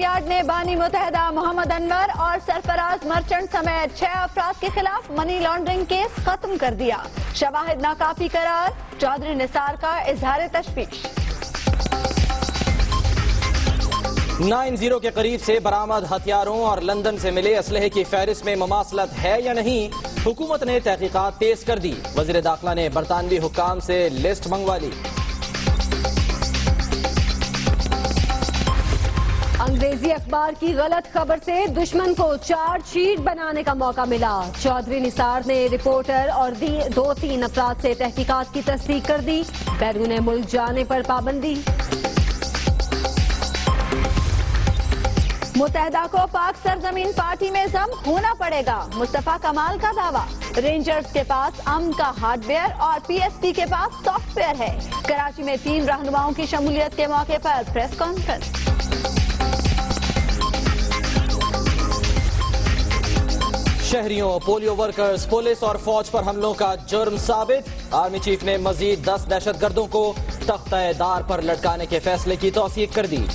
Yard نے بانی متحدہ محمد انور اور سرفراز مرچنٹ سمیت 6 افراد کے خلاف منی لانڈرنگ کیس ختم کر دیا. شواہد ناکافی قرار. چودھری نثار کا اظہار تشویش. 9-0 کے قریب سے برآمد ہتھیاروں اور لندن سے ملے اسلحے کی فہرست میں مماثلت ہے یا نہیں، حکومت نے تحقیقات تیز کر دی. وزیر داخلہ نے برطانوی حکام سے لسٹ منگوا لی. انگریزی اخبار کی غلط خبر سے دشمن کو چارج شیٹ بنانے کا موقع ملا. چودھری نثار نے رپورٹر اور 2-3 افراد سے تحقیقات کی تصدیق کر دی. بیرون ملک جانے پر پابندی. متحدہ کو پاک سرزمین پارٹی میں ضم ہونا پڑے گا. مصطفیٰ کمال کا دعویٰ. رینجرز کے پاس امن کا ہارڈ ویئر اور پی ایس پی کے پاس سافٹ ویئر ہے. کراچی میں 3 رہنماؤں کی شمولیت کے موقع پر پریس کانفرنس. شہریوں، پولیو ورکرز، پولیس اور فوج پر حملوں کا جرم ثابت. آرمی چیف نے مزید 10 دہشت گردوں کو تختہ دار پر لٹکانے کے فیصلے کی توثیق کر دی.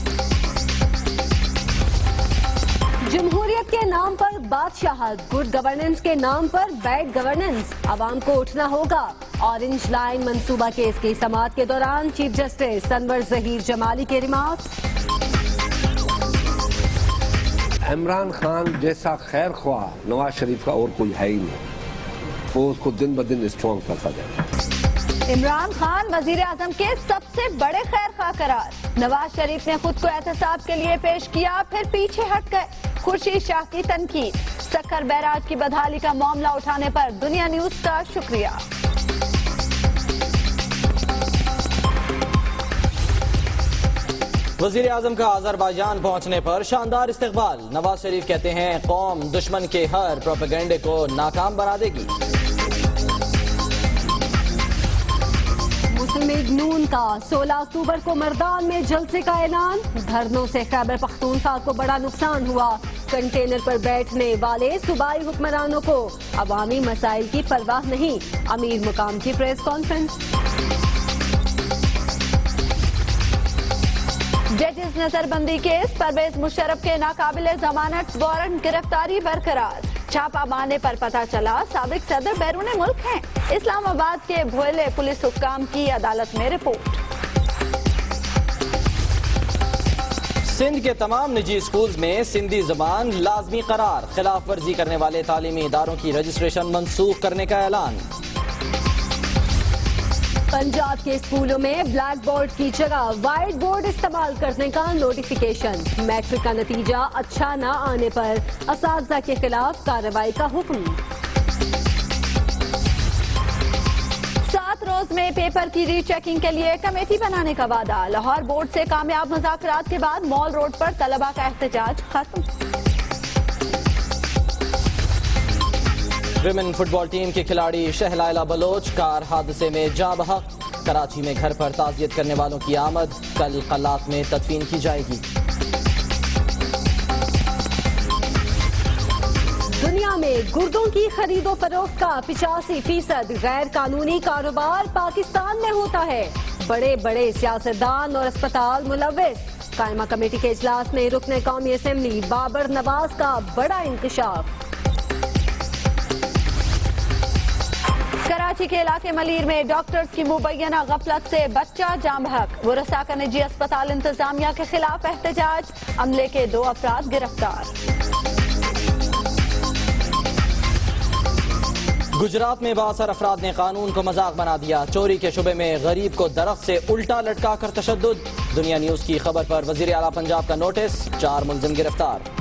جمہوریت کے نام پر بادشاہت، گڈ گورننس کے نام پر بیڈ گورننس. عوام کو اٹھنا ہوگا. اورنج لائن منصوبہ کیس کی سماعت کے دوران چیف جسٹس انور ظہیر جمالی کے ریمارکس. عمران خان جیسا خیر خواہ نواز شریف کا اور کوئی ہے ہی نہیں. وہ اس کو دن بدن اسٹرانگ کرتا جائے. عمران خان وزیر اعظم کے سب سے بڑے خیر خواہ قرار. نواز شریف نے خود کو احتساب کے لیے پیش کیا، پھر پیچھے ہٹ گئے. خورشید شاہ کی تنقید. سکھر بیراج کی بحالی کا معاملہ اٹھانے پر دنیا نیوز کا شکریہ. وزیر اعظم کا آذربائیجان پہنچنے پر شاندار استقبال. نواز شریف کہتے ہیں قوم دشمن کے ہر پروپیگنڈے کو ناکام بنا دے گی. مسلم لیگ نون کا 16 اکتوبر کو مردان میں جلسے کا اعلان. دھرنوں سے خیبر پختونخوا کو بڑا نقصان ہوا. کنٹینر پر بیٹھنے والے صوبائی حکمرانوں کو عوامی مسائل کی پرواہ نہیں. امیر مقام کی پریس کانفرنس. ججز نظر بندی کیس. پرویز مشرف کے ناقابل ضمانت وارنٹ گرفتاری برقرار. چھاپا مارنے پر پتہ چلا سابق صدر بیرون ملک ہیں. اسلام آباد کے بھولے پولیس حکام کی عدالت میں رپورٹ. سندھ کے تمام نجی اسکولز میں سندھی زبان لازمی قرار. خلاف ورزی کرنے والے تعلیمی اداروں کی رجسٹریشن منسوخ کرنے کا اعلان. پنجاب کے اسکولوں میں بلیک بورڈ کی جگہ وائٹ بورڈ استعمال کرنے کا نوٹیفیکیشن. میٹرک کا نتیجہ اچھا نہ آنے پر اساتذہ کے خلاف کارروائی کا حکم. 7 روز میں پیپر کی ری چیکنگ کے لیے کمیٹی بنانے کا وعدہ. لاہور بورڈ سے کامیاب مذاکرات کے بعد مال روڈ پر طلباء کا احتجاج ختم. ویمن فٹ بال ٹیم کی کھلاڑی شہلائلہ بلوچ کار حادثے میں جاں بحق. کراچی میں گھر پر تعزیت کرنے والوں کی آمد. کل قلات میں تدفین کی جائے گی. دنیا میں گردوں کی خرید و فروخت کا 85% غیر قانونی کاروبار پاکستان میں ہوتا ہے. بڑے بڑے سیاستدان اور اسپتال ملوث. قائمہ کمیٹی کے اجلاس میں رکن قومی اسمبلی بابر نواز کا بڑا انکشاف. کراچی کے علاقے ملیر میں ڈاکٹرز کی مبینہ غفلت سے بچہ جاں بحق. ورثاء کا نجی اسپتال انتظامیہ کے خلاف احتجاج. عملے کے 2 افراد گرفتار. گجرات میں بااثر افراد نے قانون کو مذاق بنا دیا. چوری کے شبے میں غریب کو درخت سے الٹا لٹکا کر تشدد. دنیا نیوز کی خبر پر وزیر اعلیٰ پنجاب کا نوٹس. 4 ملزم گرفتار.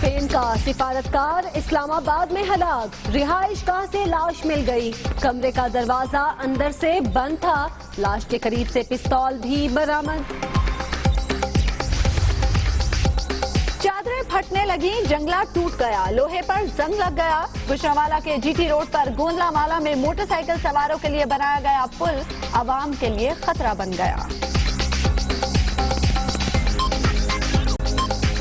اسپین کا سفارتکار اسلام آباد میں ہلاک. رہائش گاہ سے لاش مل گئی. کمرے کا دروازہ اندر سے بند تھا. لاش کے قریب سے پستول بھی برآمد. چادریں پھٹنے لگی، جنگلہ ٹوٹ گیا، لوہے پر زنگ لگ گیا. گجرانوالہ کے جی ٹی روڈ پر گوندلا مالا میں موٹر سائیکل سواروں کے لیے بنایا گیا پل عوام کے لیے خطرہ بن گیا.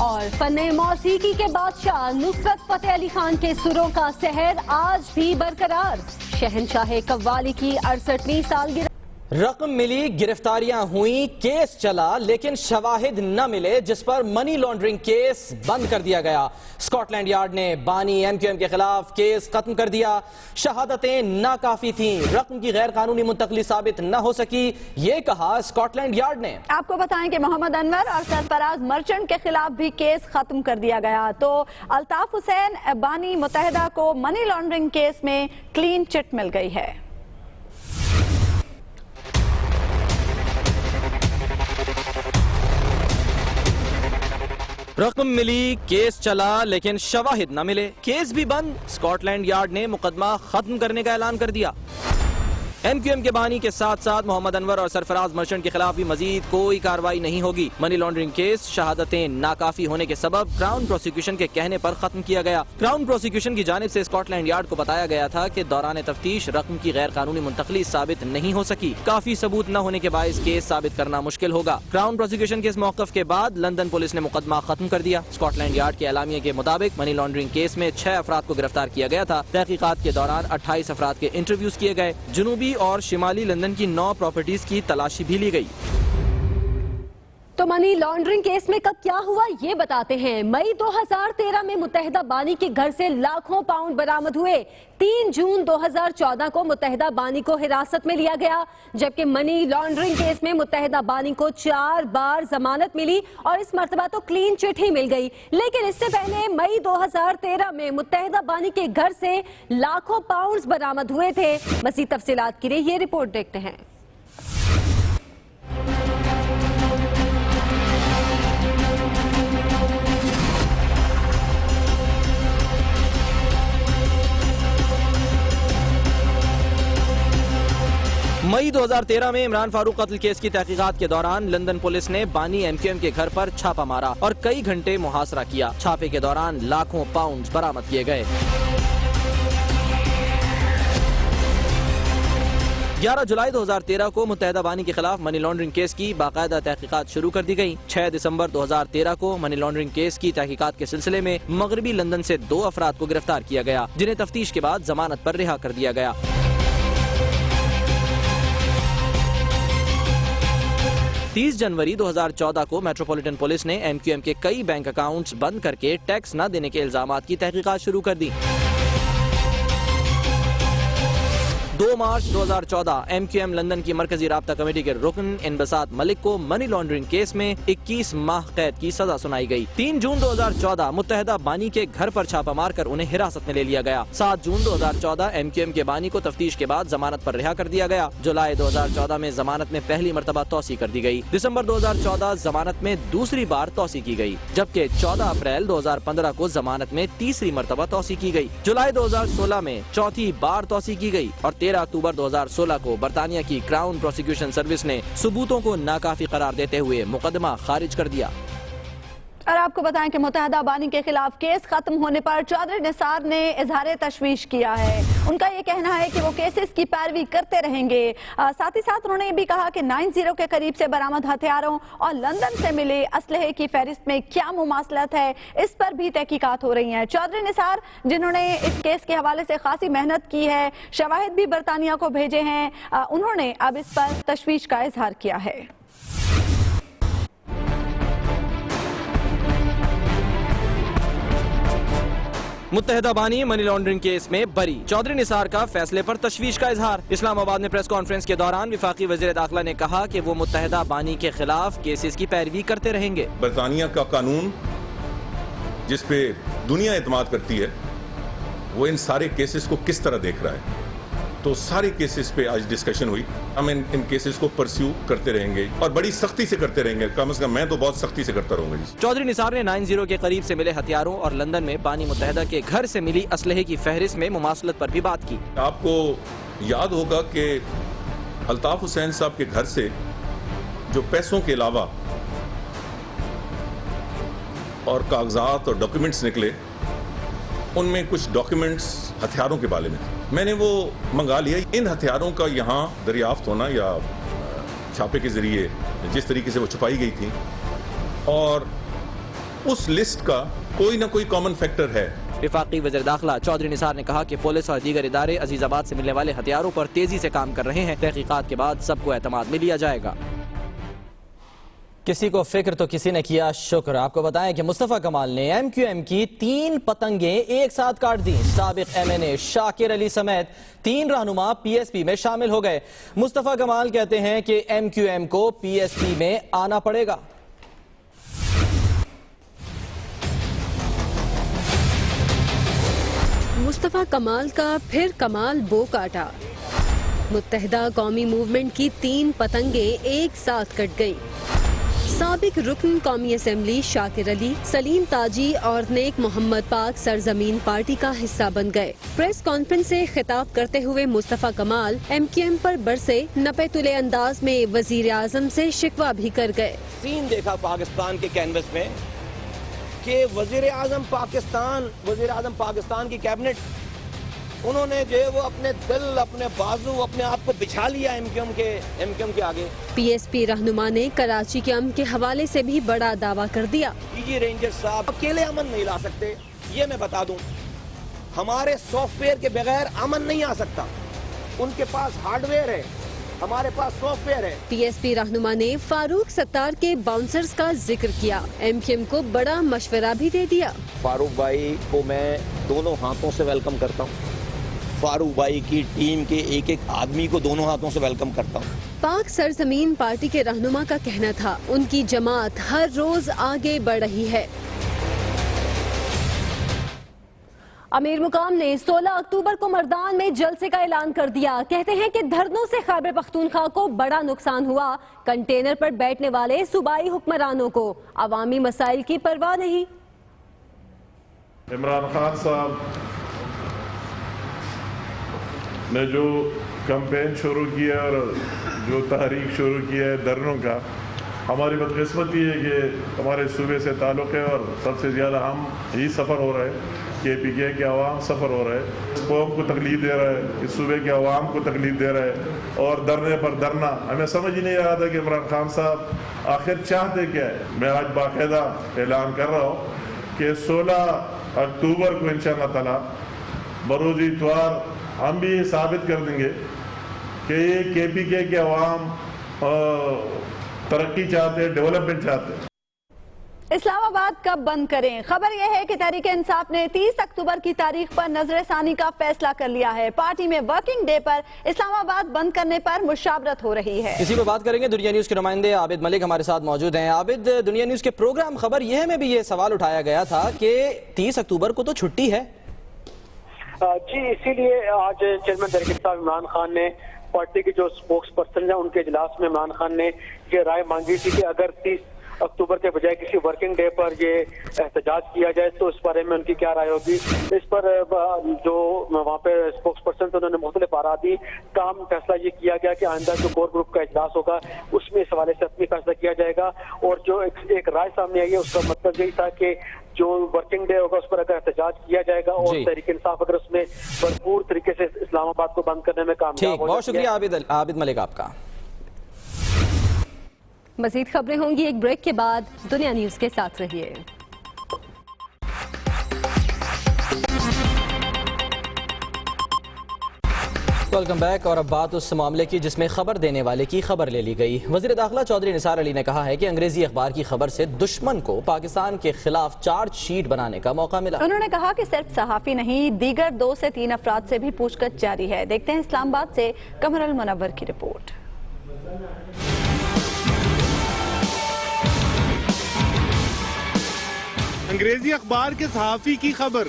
اور فن موسیقی کے بادشاہ نصرت فتح علی خان کے سروں کا سحر آج بھی برقرار. شہنشاہ قوالی کی 68ویں سالگرہ. رقم ملی، گرفتاریاں ہوئیں، کیس چلا لیکن شواہد نہ ملے جس پر منی لانڈرنگ کیس بند کر دیا گیا۔ اسکاٹ لینڈ یارڈ نے بانی ایم کیو ایم کے خلاف کیس ختم کر دیا۔ شہادتیں ناکافی تھیں، رقم کی غیر قانونی منتقلی ثابت نہ ہو سکی، یہ کہا اسکاٹ لینڈ یارڈ نے۔ آپ کو بتائیں کہ محمد انور اور سرفراز مرچنٹ کے خلاف بھی کیس ختم کر دیا گیا، تو الطاف حسین بانی متحدہ کو منی لانڈرنگ کیس میں کلین چٹ مل گئی ہے۔ رقم ملی، کیس چلا لیکن شواہد نہ ملے، کیس بھی بند، اسکاٹ لینڈ یارڈ نے مقدمہ ختم کرنے کا اعلان کر دیا۔ ایم کیو ایم کے بانی کے ساتھ ساتھ محمد انور اور سرفراز مرچنٹ کے خلاف بھی مزید کوئی کارروائی نہیں ہوگی۔ منی لانڈرنگ کیس شہادتیں ناکافی ہونے کے سبب کراؤن پروسیکیوشن کے کہنے پر ختم کیا گیا۔ کراؤن پروسیکیوشن کی جانب سے اسکاٹ لینڈ یارڈ کو بتایا گیا تھا کہ دوران تفتیش رقم کی غیر قانونی منتقلی ثابت نہیں ہو سکی، کافی ثبوت نہ ہونے کے باعث کیس ثابت کرنا مشکل ہوگا۔ کراؤن پروسیکیوشن کے اس موقف کے بعد لندن پولیس نے مقدمہ ختم کر دیا۔ اسکاٹ لینڈ یارڈ کے اعلامیے کے مطابق منی لانڈرنگ کیس میں 6 افراد کو گرفتار کیا گیا تھا۔ تحقیقات کے دوران 28 افراد کے انٹرویوز کیے گئے۔ جنوبی اور شمالی لندن کی 9 پراپرٹیز کی تلاشی بھی لی گئی۔ تو منی لانڈرنگ کیس میں کب کیا ہوا یہ بتاتے ہیں۔ مئی 2013 میں متحدہ بانی کے گھر سے لاکھوں پاؤنڈ برآمد ہوئے۔ 3 جون 2014 کو متحدہ بانی کو حراست میں لیا گیا، جبکہ منی لانڈرنگ کیس میں متحدہ بانی کو 4 بار ضمانت ملی اور اس مرتبہ تو کلین چٹ ہی مل گئی۔ لیکن اس سے پہلے مئی 2013 میں متحدہ بانی کے گھر سے لاکھوں پاؤنڈز برآمد ہوئے تھے۔ مزید تفصیلات کے لیے یہ رپورٹ دیکھتے ہیں۔ مئی 2013 میں عمران فاروق قتل کیس کی تحقیقات کے دوران لندن پولیس نے بانی ایم کیو ایم کے گھر پر چھاپا مارا اور کئی گھنٹے محاصرہ کیا۔ چھاپے کے دوران لاکھوں پاؤنڈز برآمد کیے گئے۔ 11 جولائی 2013 کو متحدہ بانی کے خلاف منی لانڈرنگ کیس کی باقاعدہ تحقیقات شروع کر دی گئی۔ 6 دسمبر 2013 کو منی لانڈرنگ کیس کی تحقیقات کے سلسلے میں مغربی لندن سے 2 افراد کو گرفتار کیا گیا، جنہیں تفتیش کے بعد ضمانت پر رہا کر دیا گیا۔ 30 جنوری 2014 کو میٹروپولیٹن پولیس نے ایم کیو ایم کے کئی بینک اکاؤنٹس بند کر کے ٹیکس نہ دینے کے الزامات کی تحقیقات شروع کر دی۔ 2 March 2014 M Q M London کی مرکزی رابطہ کمیٹی کے رکن انبساط ملک کو منی لانڈرنگ کیس میں 21 ماہ قید کی سزا سنائی گئی۔ 3 جون 2014 متحدہ بانی کے گھر پر چھاپا مار کر انہیں حراست میں لے لیا گیا۔ 7 جون 2014 ایم کیو ایم کے بانی کو تفتیش کے بعد ضمانت پر رہا کر دیا گیا۔ جولائی 2014 میں ضمانت میں پہلی مرتبہ توسیع کر دی گئی۔ دسمبر 2014 ضمانت میں دوسری بار توسیع کی گئی، جبکہ 14 اپریل 2015 کو ضمانت میں تیسری مرتبہ توسیع کی گئی۔ جولائی 2016 میں چوتھی بار توسیع کی گئی اور 13 اکتوبر 2016 کو برطانیہ کی کراؤن پروسیکیوشن سروس نے ثبوتوں کو ناکافی قرار دیتے ہوئے مقدمہ خارج کر دیا۔ اور آپ کو بتائیں کہ متحدہ بانی کے خلاف کیس ختم ہونے پر چودھری نثار نے اظہار تشویش کیا ہے۔ ان کا یہ کہنا ہے کہ وہ کیسز کی پیروی کرتے رہیں گے۔ ساتھ ہی ساتھ انہوں نے یہ بھی کہا کہ 90 کے قریب سے برآمد ہتھیاروں اور لندن سے ملے اسلحے کی فہرست میں کیا مماثلت ہے، اس پر بھی تحقیقات ہو رہی ہیں۔ چودھری نثار، جنہوں نے اس کیس کے حوالے سے خاصی محنت کی ہے، شواہد بھی برطانیہ کو بھیجے ہیں، انہوں نے اب اس پر تشویش کا اظہار کیا ہے۔ متحدہ بانی منی لانڈرنگ کیس میں بری، چودھری نثار کا فیصلے پر تشویش کا اظہار۔ اسلام آباد میں پریس کانفرنس کے دوران وفاقی وزیر داخلہ نے کہا کہ وہ متحدہ بانی کے خلاف کیسز کی پیروی کرتے رہیں گے۔ برطانیہ کا قانون جس پہ دنیا اعتماد کرتی ہے، وہ ان سارے کیسز کو کس طرح دیکھ رہا ہے، تو سارے کیسز پہ آج ڈسکشن ہوئی۔ ہم ان کیسز کو پرسیو کرتے رہیں گے اور بڑی سختی سے کرتے رہیں گے، کم از کم میں تو بہت سختی سے کرتا رہوں گا۔ چودھری نثار نے 90 کے قریب سے ملے ہتھیاروں اور لندن میں بانی متحدہ کے گھر سے ملی اسلحے کی فہرست میں مماثلت پر بھی بات کی۔ آپ کو یاد ہوگا کہ الطاف حسین صاحب کے گھر سے جو پیسوں کے علاوہ اور کاغذات اور ڈاکیومنٹس نکلے، ان میں کچھ ڈاکیومنٹس ہتھیاروں کے بارے میں میں نے وہ منگا لیا۔ ان ہتھیاروں کا یہاں دریافت ہونا یا چھاپے کے ذریعے جس طریقے سے وہ چھپائی گئی تھی، اور اس لسٹ کا کوئی نہ کوئی کامن فیکٹر ہے وفاقی وزیر داخلہ چودھری نثار نے کہا کہ پولیس اور دیگر ادارے عزیز آباد سے ملنے والے ہتھیاروں پر تیزی سے کام کر رہے ہیں، تحقیقات کے بعد سب کو اعتماد میں لیا جائے گا۔ کسی کو فکر تو کسی نے کیا شکر۔ آپ کو بتائیں کہ مصطفیٰ کمال نے ایم کیو ایم کی 3 پتنگیں ایک ساتھ کاٹ دیں۔ سابق ایم این اے شاکر علی سمیت 3 رہنما پی ایس پی میں شامل ہو گئے۔ مصطفیٰ کمال کہتے ہیں کہ ایم کیو ایم کو پی ایس پی میں آنا پڑے گا۔ مصطفیٰ کمال کا پھر کمال بو کاٹا۔ متحدہ قومی موومنٹ کی 3 پتنگیں ایک ساتھ کٹ گئیں۔ سابق رکن قومی اسمبلی شاکر علی، سلیم تاجی اور نیک محمد پاک سرزمین پارٹی کا حصہ بن گئے۔ پریس کانفرنس سے خطاب کرتے ہوئے مصطفیٰ کمال ایم کیو ایم پر برسے نپے تلے انداز میں وزیر اعظم سے شکوہ بھی کر گئے۔ سین دیکھا پاکستان کے کینوس میں کہ وزیر اعظم پاکستان کی کیبنٹ، انہوں نے جو ہے وہ اپنے دل، اپنے بازو، اپنے آپ کو بچھا لیا ایم کیو ایم کے آگے۔ پی ایس پی رہنما نے کراچی کے امن کے حوالے سے بھی بڑا دعویٰ کر دیا۔ جی رینجر صاحب اکیلے امن نہیں لا سکتے، یہ میں بتا دوں۔ ہمارے سافٹ ویئر کے بغیر امن نہیں آ سکتا۔ ان کے پاس ہارڈ ویئر ہے، ہمارے پاس سافٹ ویئر ہے۔ پی ایس پی رہنما نے فاروق ستار کے باؤنسرز کا ذکر کیا، ایم کیو ایم کو بڑا مشورہ بھی دے دیا۔ فاروق بھائی کو میں دونوں ہاتھوں سے ویلکم کرتا ہوں، فاروق بھائی کی ٹیم کے ایک ایک آدمی کو دونوں ہاتھوں سے ویلکم کرتا ہوں۔ پاک سرزمین پارٹی کے رہنما کا کہنا تھا ان کی جماعت ہر روز آگے بڑھ رہی ہے۔ امیر مقام نے 16 اکتوبر کو مردان میں جلسے کا اعلان کر دیا۔ کہتے ہیں کہ دھرنوں سے خیبر پختونخوا کو بڑا نقصان ہوا، کنٹینر پر بیٹھنے والے صوبائی حکمرانوں کو عوامی مسائل کی پرواہ نہیں۔ عمران خان صاحب نے جو کمپین شروع کیا اور جو تحریک شروع کیا ہے دھرنوں کا، ہماری بدقسمتی ہے کہ ہمارے صوبے سے تعلق ہے اور سب سے زیادہ ہم ہی سفر ہو رہے ہیں، کے پی کے عوام سفر ہو رہے ہیں، اس قوم کو تکلیف دے رہا ہے، اس صوبے کے عوام کو تکلیف دے رہا ہے، اور دھرنے پر دھرنا ہمیں سمجھ ہی نہیں آ رہا تھا کہ عمران خان صاحب آخر چاہتے کیا ہے۔ میں آج باقاعدہ اعلان کر رہا ہوں کہ 16 اکتوبر کو انشاءاللہ تعالی بروز اتوار ہم بھی یہ ثابت کر دیں گے کہ یہ کے پی کے عوام ترقی چاہتے ہیں، ڈیولپمنٹ چاہتے ہیں۔ اسلام آباد کب بند کریں؟ خبر یہ ہے کہ تحریک انصاف نے 30 اکتوبر کی تاریخ پر نظر ثانی کا فیصلہ کر لیا ہے۔ پارٹی میں ورکنگ ڈے پر اسلام آباد بند کرنے پر مشاورت ہو رہی ہے۔ اسی پہ بات کریں گے۔ دنیا نیوز کے نمائندے عابد ملک ہمارے ساتھ موجود ہیں۔ عابد، دنیا نیوز کے پروگرام خبر یہ میں بھی یہ سوال اٹھایا گیا تھا کہ 30 اکتوبر کو تو چھٹی ہے۔ جی، اسی لیے آج چیئرمین تحریک انصاف عمران خان نے پارٹی کے جو اسپوکس پرسن ہیں ان کے اجلاس میں عمران خان نے یہ رائے مانگی تھی کہ اگر 30 اکتوبر کے بجائے کسی ورکنگ ڈے پر یہ احتجاج کیا جائے تو اس بارے میں ان کی کیا رائے ہوگی۔ اس پر جو وہاں پہ اسپوکس پرسن تھے انہوں نے مختلف آراء دی۔ تاہم فیصلہ یہ کیا گیا کہ آئندہ جو کور گروپ کا اجلاس ہوگا اس میں اس حوالے سے اپنی فیصلہ کیا جائے گا، اور جو ایک رائے سامنے آئی ہے اس کا مطلب یہی تھا کہ جو ورکنگ ڈے ہوگا اس پر اگر احتجاج کیا جائے گا اور تحریک انصاف اگر اس میں بھرپور طریقے سے اسلام آباد کو بند کرنے میں کامیاب ہو۔ بہت شکریہ عابد ملک آپ کا۔ مزید خبریں ہوں گی ایک بریک کے بعد، دنیا نیوز کے ساتھ رہیے۔ Welcome back. اور اب بات اس معاملے کی جس میں خبر دینے والے کی خبر لے لی گئی۔ وزیر داخلہ چودھری نثار علی نے کہا ہے کہ انگریزی اخبار کی خبر سے دشمن کو پاکستان کے خلاف چارج شیٹ بنانے کا موقع ملا۔ انہوں نے کہا کہ صرف صحافی نہیں، دیگر 2 سے 3 افراد سے بھی پوچھ گچھ جاری ہے۔ دیکھتے ہیں اسلام آباد سے قمر المنور کی رپورٹ۔ انگریزی اخبار کے صحافی کی خبر،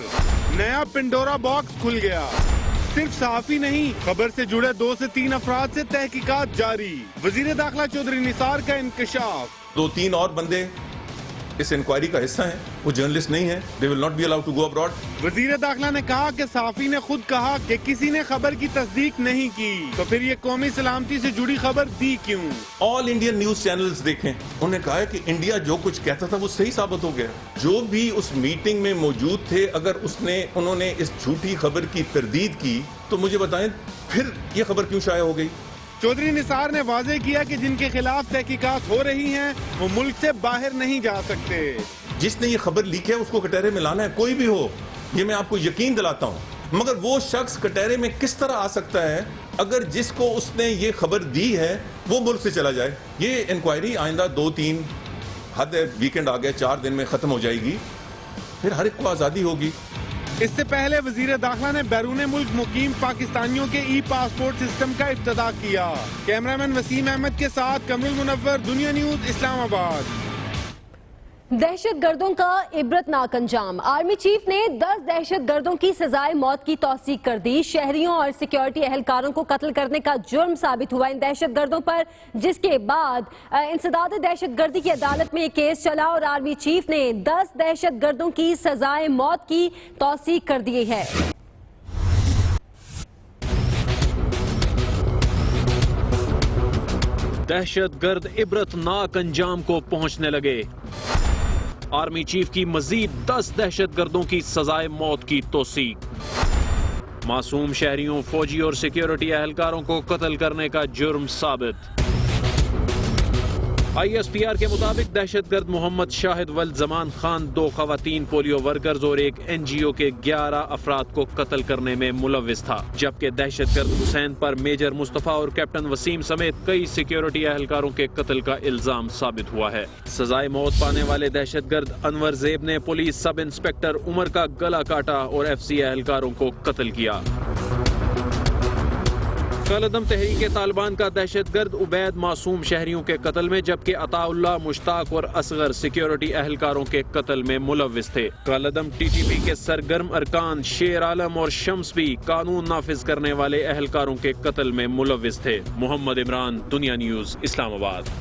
نیا پنڈورا باکس کھل گیا۔ صرف صحافی نہیں، خبر سے جڑے 2 سے 3 افراد سے تحقیقات جاری۔ وزیر داخلہ چودھری نثار کا انکشاف۔ 2-3 اور بندے اس انکوائری کا حصہ ہیں، وہ جرنلسٹ نہیں ہیں، they will not be allowed to go abroad۔ وزیر داخلہ نے کہا کہ صحافی نے خود کہا کہ کسی نے خبر کی تصدیق نہیں کی، تو پھر یہ قومی سلامتی سے جڑی خبر دی کیوں؟ آل انڈین نیوز چینلز دیکھیں، انہوں نے کہا ہے کہ انڈیا جو کچھ کہتا تھا وہ صحیح ثابت ہو گیا۔ جو بھی اس میٹنگ میں موجود تھے، اگر انہوں نے اس جھوٹی خبر کی تردید کی تو مجھے بتائیں پھر یہ خبر کیوں شائع ہو گئی؟ چودھری نثار نے واضح کیا کہ جن کے خلاف تحقیقات ہو رہی ہیں وہ ملک سے باہر نہیں جا سکتے۔ جس نے یہ خبر لیک ہے اس کو کٹہرے میں لانا ہے، کوئی بھی ہو، یہ میں آپ کو یقین دلاتا ہوں. مگر وہ شخص کٹہرے میں کس طرح آ سکتا ہے اگر جس کو اس نے یہ خبر دی ہے وہ ملک سے چلا جائے؟ یہ انکوائری آئندہ 2-3 حد ویکنڈ آ گیا 4 دن میں ختم ہو جائے گی, پھر ہر ایک کو آزادی ہوگی. اس سے پہلے وزیر داخلہ نے بیرون ملک مقیم پاکستانیوں کے ای پاسپورٹ سسٹم کا افتتاح کیا. کیمرامین وسیم احمد کے ساتھ کمر المنور, دنیا نیوز, اسلام آباد. دہشت گردوں کا عبرتناک انجام. آرمی چیف نے 10 دہشت گردوں کی سزائے موت کی توثیق کر دی. شہریوں اور سیکیورٹی اہلکاروں کو قتل کرنے کا جرم ثابت ہوا ان دہشت گردوں پر, جس کے بعد انسداد دہشت گردی کی عدالت میں یہ کیس چلا اور آرمی چیف نے 10 دہشت گردوں کی سزائے موت کی توثیق کر دی ہے. دہشت گرد عبرتناک انجام کو پہنچنے لگے. آرمی چیف کی مزید 10 دہشت گردوں کی سزائے موت کی توثیق. معصوم شہریوں, فوجی اور سیکیورٹی اہلکاروں کو قتل کرنے کا جرم ثابت. آئی ایس پی آر کے مطابق دہشت گرد محمد شاہد ولد زمان خان 2 خواتین پولیو ورکرز اور ایک این جی او کے 11 افراد کو قتل کرنے میں ملوث تھا, جبکہ دہشت گرد حسین پر میجر مصطفیٰ اور کیپٹن وسیم سمیت کئی سیکیورٹی اہلکاروں کے قتل کا الزام ثابت ہوا ہے. سزائے موت پانے والے دہشت گرد انور زیب نے پولیس سب انسپکٹر عمر کا گلا کاٹا اور ایف سی اہلکاروں کو قتل کیا. کالعدم تحریک طالبان کا دہشت گرد عبید معصوم شہریوں کے قتل میں, جبکہ عطا اللہ, مشتاق اور اصغر سیکیورٹی اہلکاروں کے قتل میں ملوث تھے. کالعدم ٹی ٹی پی کے سرگرم ارکان شیر عالم اور شمس بھی قانون نافذ کرنے والے اہلکاروں کے قتل میں ملوث تھے. محمد عمران, دنیا نیوز, اسلام آباد.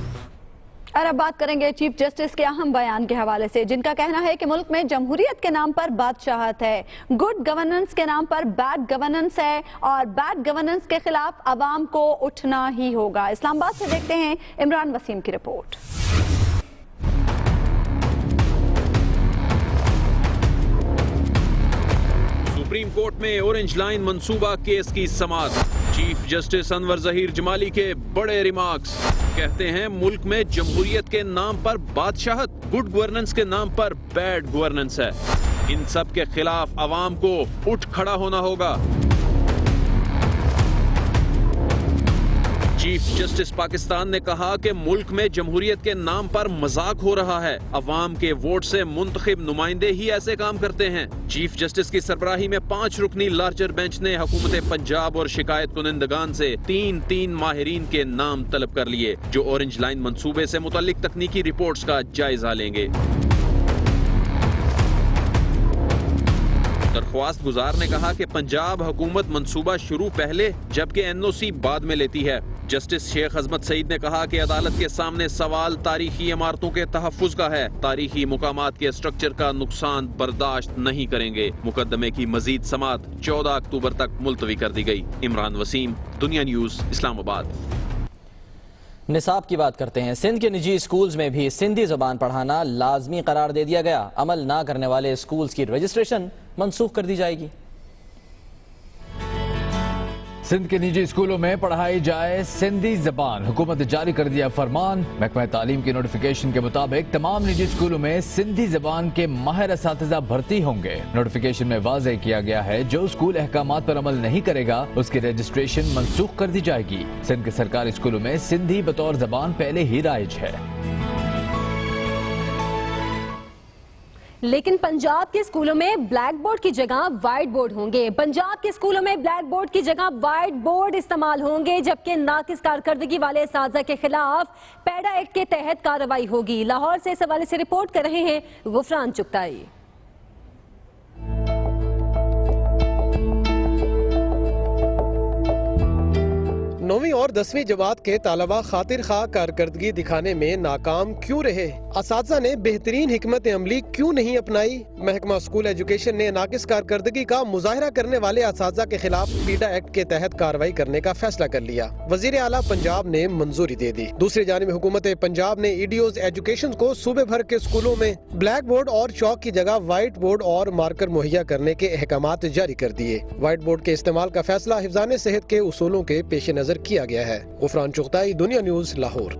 اور اب بات کریں گے چیف جسٹس کے اہم بیان کے حوالے سے, جن کا کہنا ہے کہ ملک میں جمہوریت کے نام پر بادشاہت ہے, گڈ گورننس کے نام پر بیڈ گورننس ہے اور بیڈ گورننس کے خلاف عوام کو اٹھنا ہی ہوگا. اسلام آباد سے دیکھتے ہیں عمران وسیم کی رپورٹ. سپریم کورٹ میں اورنج لائن منصوبہ کیس کی سماعت. چیف جسٹس انور ظہیر جمالی کے بڑے ریمارکس. کہتے ہیں ملک میں جمہوریت کے نام پر بادشاہت, گڈ گورننس کے نام پر بیڈ گورننس ہے. ان سب کے خلاف عوام کو اٹھ کھڑا ہونا ہوگا. چیف جسٹس پاکستان نے کہا کہ ملک میں جمہوریت کے نام پر مذاق ہو رہا ہے. عوام کے ووٹ سے منتخب نمائندے ہی ایسے کام کرتے ہیں. چیف جسٹس کی سربراہی میں 5 رکنی لارجر بینچ نے حکومت پنجاب اور شکایت کنندگان سے 3 ماہرین کے نام طلب کر لیے, جو اورنج لائن منصوبے سے متعلق تکنیکی رپورٹس کا جائزہ لیں گے. درخواست گزار نے کہا کہ پنجاب حکومت منصوبہ شروع پہلے جبکہ این او سی بعد میں لیتی ہے. جسٹس شیخ عظمت سعید نے کہا کہ عدالت کے سامنے سوال تاریخی عمارتوں کے تحفظ کا ہے. تاریخی مقامات کے اسٹرکچر کا نقصان برداشت نہیں کریں گے. مقدمے کی مزید سماعت 14 اکتوبر تک ملتوی کر دی گئی. عمران وسیم, دنیا نیوز, اسلام آباد. نصاب کی بات کرتے ہیں. سندھ کے نجی اسکولز میں بھی سندھی زبان پڑھانا لازمی قرار دے دیا گیا. عمل نہ کرنے والے اسکولز کی رجسٹریشن منسوخ کر دی جائے گی. سندھ کے نجی اسکولوں میں پڑھائی جائے سندھی زبان. حکومت نے جاری کر دیا فرمان. محکمہ تعلیم کی نوٹیفیکیشن کے مطابق تمام نجی اسکولوں میں سندھی زبان کے ماہر اساتذہ بھرتی ہوں گے. نوٹیفیکیشن میں واضح کیا گیا ہے جو اسکول احکامات پر عمل نہیں کرے گا اس کی رجسٹریشن منسوخ کر دی جائے گی. سندھ کے سرکاری اسکولوں میں سندھی بطور زبان پہلے ہی رائج ہے. لیکن پنجاب کے اسکولوں میں بلیک بورڈ کی جگہ وائٹ بورڈ ہوں گے. پنجاب کے اسکولوں میں بلیک بورڈ کی جگہ وائٹ بورڈ استعمال ہوں گے, جبکہ ناقص کارکردگی والے اساتذہ کے خلاف پیڈا ایکٹ کے تحت کارروائی ہوگی. لاہور سے اس حوالے سے رپورٹ کر رہے ہیں غفران چغتائی. 9ویں اور 10ویں جماعت کے طلبہ خاطر خواہ کارکردگی دکھانے میں ناکام کیوں رہے؟ اساتذہ نے بہترین حکمت عملی کیوں نہیں اپنائی؟ محکمہ اسکول ایجوکیشن نے ناقص کارکردگی کا مظاہرہ کرنے والے اساتذہ کے خلاف پیڈا ایکٹ کے تحت کارروائی کرنے کا فیصلہ کر لیا. وزیر اعلیٰ پنجاب نے منظوری دے دی. دوسری جانب حکومت پنجاب نے ای ڈی اوز ایجوکیشن کو صوبے بھر کے اسکولوں میں بلیک بورڈ اور چاک کی جگہ وائٹ بورڈ اور مارکر مہیا کرنے کے احکامات جاری کر دیے. وائٹ بورڈ کے استعمال کا فیصلہ حفظان صحت کے اصولوں کے پیش نظر کیا گیا ہے. غفران چغتائی, دنیا نیوز, لاہور.